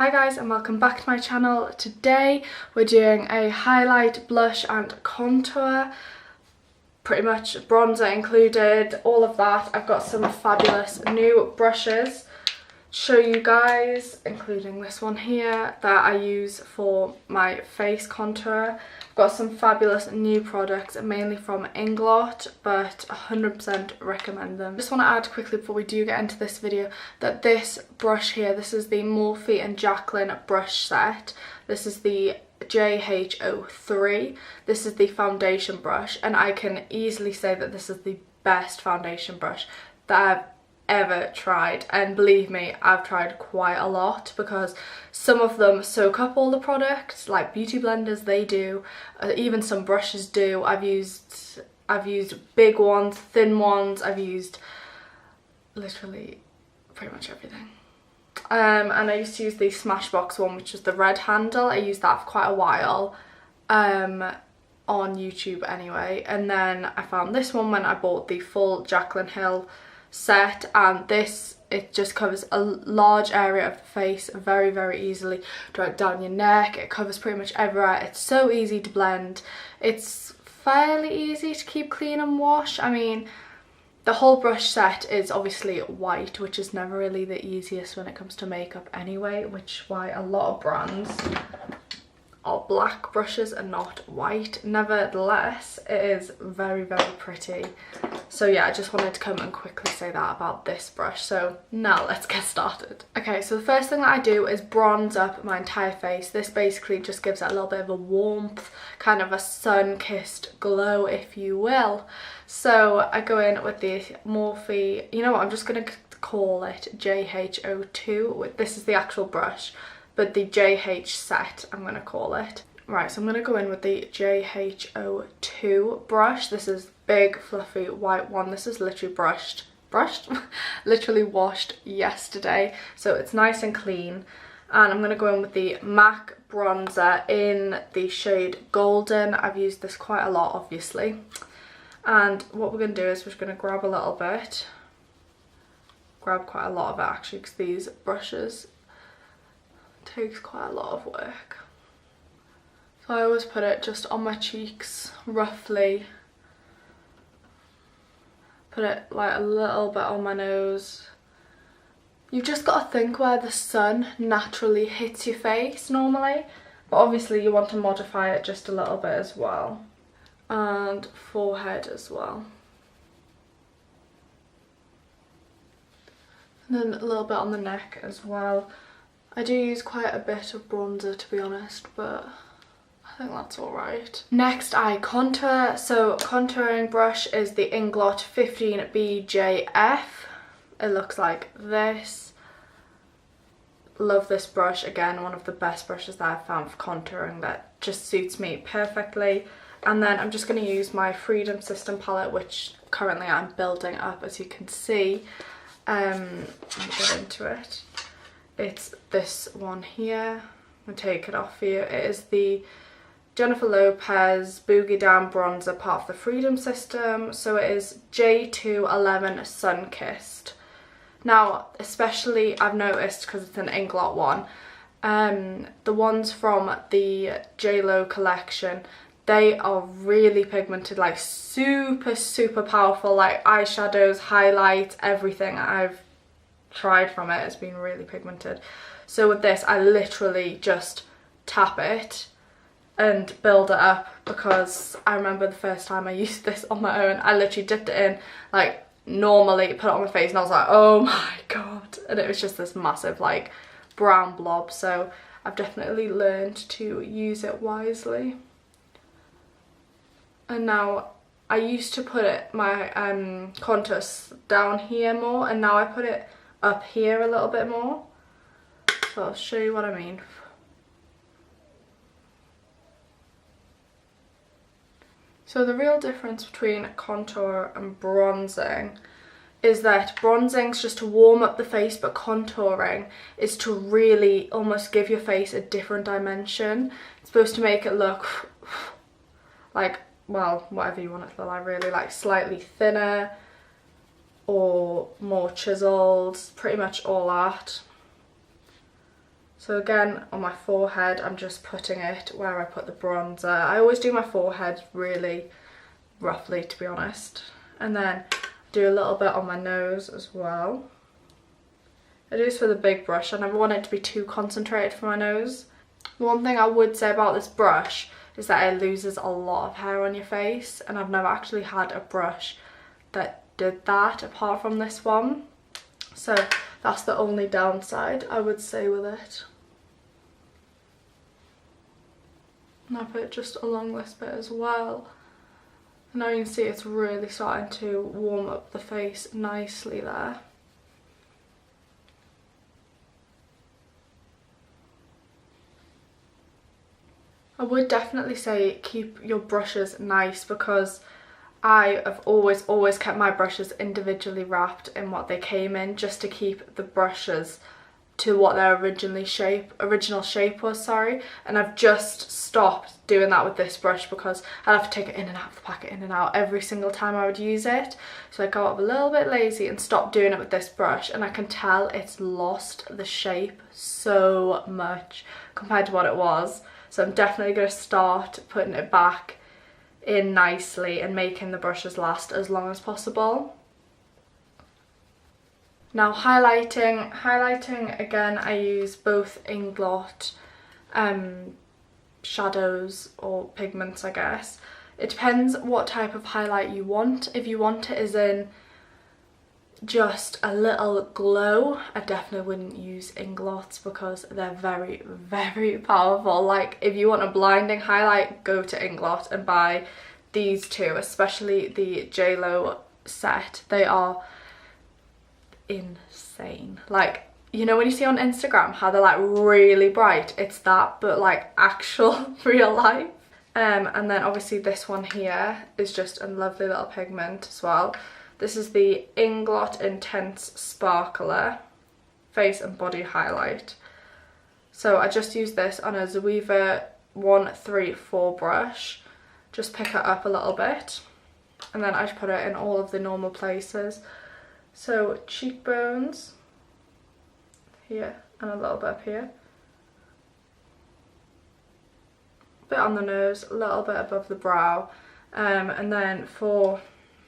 Hi guys and welcome back to my channel. Today we're doing a highlight, blush and contour, pretty much bronzer included, all of that. I've got some fabulous new brushes to show you guys, including this one here that I use for my face contour. I've got some fabulous new products, mainly from Inglot, but 100% recommend them. Just want to add quickly before we do get into this video that this brush here, this is the Morphe and Jacqueline brush set. This is the JH03. This is the foundation brush, and I can easily say that this is the best foundation brush that I've ever tried, and believe me, I've tried quite a lot because some of them soak up all the products, like beauty blenders, they do, even some brushes do. I've used big ones, thin ones, I've used literally pretty much everything. And I used to use the Smashbox one, which was the red handle. I used that for quite a while on YouTube anyway, and then I found this one when I bought the full Jaclyn Hill set, and this, it just covers a large area of the face very easily, right down your neck. It covers pretty much everywhere. It's so easy to blend. It's fairly easy to keep clean and wash. I mean, the whole brush set is obviously white, which is never really the easiest when it comes to makeup anyway, which is why a lot of brands are black brushes and not white. Nevertheless, it is very pretty. So yeah, I just wanted to come and quickly say that about this brush. So now let's get started. Okay, so the first thing that I do is bronze up my entire face. This basically just gives it a little bit of a warmth, kind of a sun-kissed glow, if you will. So I go in with the Morphe, you know what, I'm just going to call it JH02. This is the actual brush, but the JH set I'm going to call it. Right, so I'm going to go in with the JH02 brush. This is big fluffy white one. This is literally literally washed yesterday, so it's nice and clean. And I'm going to go in with the MAC bronzer in the shade Golden. I've used this quite a lot, obviously. And what we're going to do is we're just going to grab a little bit, grab quite a lot of it actually, because these brushes takes quite a lot of work. So I always put it just on my cheeks, roughly. Put it like a little bit on my nose. You've just got to think where the sun naturally hits your face normally, but obviously you want to modify it just a little bit as well. And forehead as well. And then a little bit on the neck as well. I do use quite a bit of bronzer, to be honest, but I think that's alright. Next I contour. So contouring brush is the Inglot 15BJF. It looks like this. Love this brush. Again, one of the best brushes that I've found for contouring that just suits me perfectly. And then I'm just going to use my Freedom System palette, which currently I'm building up, as you can see. Let me get into it. It's this one here. I'll take it off for you. It is the Jennifer Lopez Boogie Down Bronzer, part of the Freedom System. So it is J211 Sun Kissed. Now, especially I've noticed, because it's an Inglot one, the ones from the JLo collection, they are really pigmented, like super powerful, like eyeshadows, highlights, everything I've tried from it has been really pigmented. So with this, I literally just tap it and build it up, because I remember the first time I used this on my own, I literally dipped it in like normally, put it on my face, and I was like, oh my god, and it was just this massive like brown blob. So I've definitely learned to use it wisely. And now I used to put it, my contours down here more, and now I put it up here a little bit more. So I'll show you what I mean. So the real difference between contour and bronzing is that bronzing's just to warm up the face, but contouring is to really almost give your face a different dimension. It's supposed to make it look like, well, whatever you want it to look like, really, like slightly thinner or more chiseled, pretty much all that. So again, on my forehead, I'm just putting it where I put the bronzer. I always do my forehead really roughly, to be honest. And then do a little bit on my nose as well. I do this with a big brush. I never want it to be too concentrated for my nose. One thing I would say about this brush is that it loses a lot of hair on your face, and I've never actually had a brush that did that apart from this one. So that's the only downside I would say with it. And I put it just along this bit as well. And now you can see it's really starting to warm up the face nicely there. I would definitely say keep your brushes nice, because I have always kept my brushes individually wrapped in what they came in, just to keep the brushes to what their original shape was, and I've just stopped doing that with this brush because I'd have to take it in and out of the packet, in and out every single time I would use it. So I got a little bit lazy and stopped doing it with this brush, and I can tell it's lost the shape so much compared to what it was. So I'm definitely going to start putting it back in nicely and making the brushes last as long as possible. Now highlighting again, I use both Inglot shadows or pigments, I guess. It depends what type of highlight you want. If you want it as in just a little glow, I definitely wouldn't use Inglots because they're very, very powerful. Like, if you want a blinding highlight, go to Inglot and buy these two, especially the JLo set. They are insane. Like, you know when you see on Instagram how they're like really bright, it's that, but like actual real life. And then obviously this one here is just a lovely little pigment as well. This is the Inglot Intense Sparkler Face and Body Highlight. So I just use this on a Zoeva 134 brush. Just pick it up a little bit, and then I just put it in all of the normal places. So cheekbones here and a little bit up here. Bit on the nose, a little bit above the brow, and then for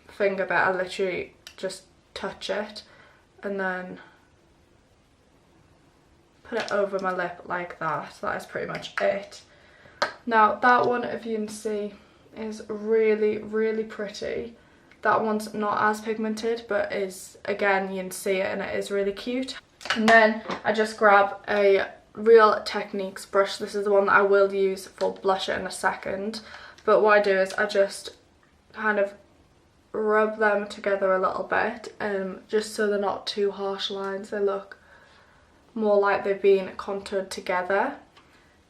finger bit I literally just touch it and then put it over my lip like that. That is pretty much it. Now that one, if you can see, is really, really pretty. That one's not as pigmented, but is, again, you can see it and it is really cute. And then I just grab a Real Techniques brush. This is the one that I will use for blusher in a second. But what I do is I just kind of rub them together a little bit, just so they're not too harsh lines. They look more like they've been contoured together.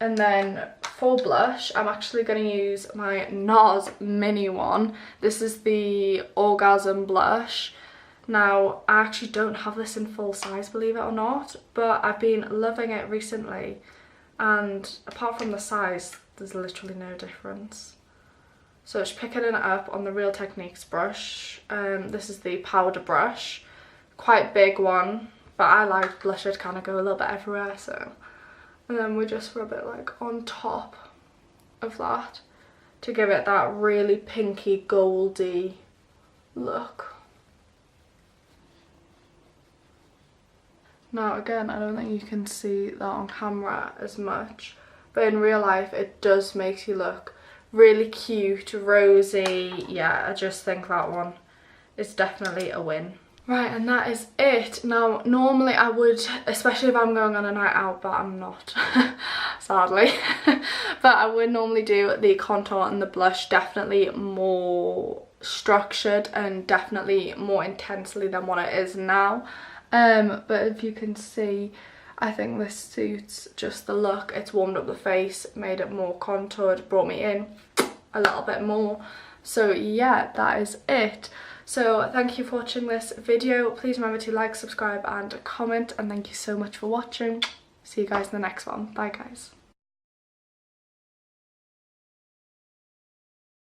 And then for blush, I'm actually going to use my NARS mini one. This is the Orgasm blush. Now, I actually don't have this in full size, believe it or not, but I've been loving it recently, and apart from the size, there's literally no difference. So just picking it up on the Real Techniques brush. This is the powder brush, quite big one, but I like blusher to kind of go a little bit everywhere, so. And then we just rub it like on top of that to give it that really pinky goldy look. Now again, I don't think you can see that on camera as much, but in real life it does make you look really cute, rosy. Yeah, I just think that one is definitely a win. Right, and that is it. Now, normally I would, especially if I'm going on a night out, but I'm not, sadly. But I would normally do the contour and the blush definitely more structured and definitely more intensely than what it is now. But if you can see, I think this suits just the look. It's warmed up the face, made it more contoured, brought me in a little bit more. So yeah, that is it. So thank you for watching this video. Please remember to like, subscribe and comment, and thank you so much for watching. See you guys in the next one. Bye guys.